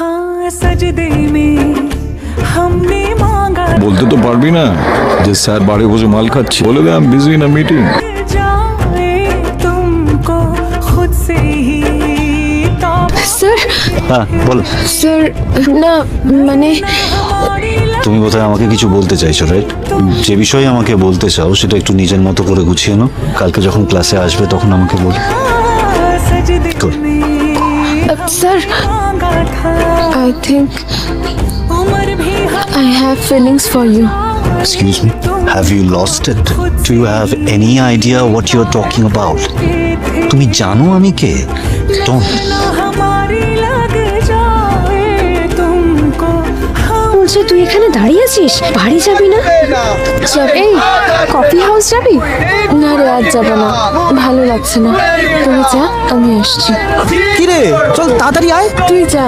हाँ सजदे में हमने मांगा বলতে তো পারবি না যে স্যার বাড়ি বসে মাল খাচ্ছে, বলে দে I am busy in a meeting. जाए तुमको खुद से ही স্যার হ্যাঁ বলো। স্যার না মানে তুমি বোধহয় আমাকে কিছু বলতে চাইছো, রাইট? যে বিষয়ে আমাকে বলতে চাও সেটা একটু নিজের মতো করে গুছিয়ে নাও, কালকে যখন ক্লাসে আসবে তখন আমাকে বলো। सजदे Good. में স্যার मांगा था আই থিঙ্ক उम्र भी I have feelings for you. Excuse me, have you lost it? Do you have any idea what you are talking about? তুমি জানো আমি কে? ডোন্ট। हमारी लग जाए तुमको বলছে তুই এখানে দাঁড়িয়ে আছিস, বাড়ি যাবি না? এই কফি হাউস যাবি? না রে আজ যাবো না, ভালো লাগছে না। তুমি যা, আমি আসছি। কিরে চল তাড়াতাড়ি আয়। তুই যা।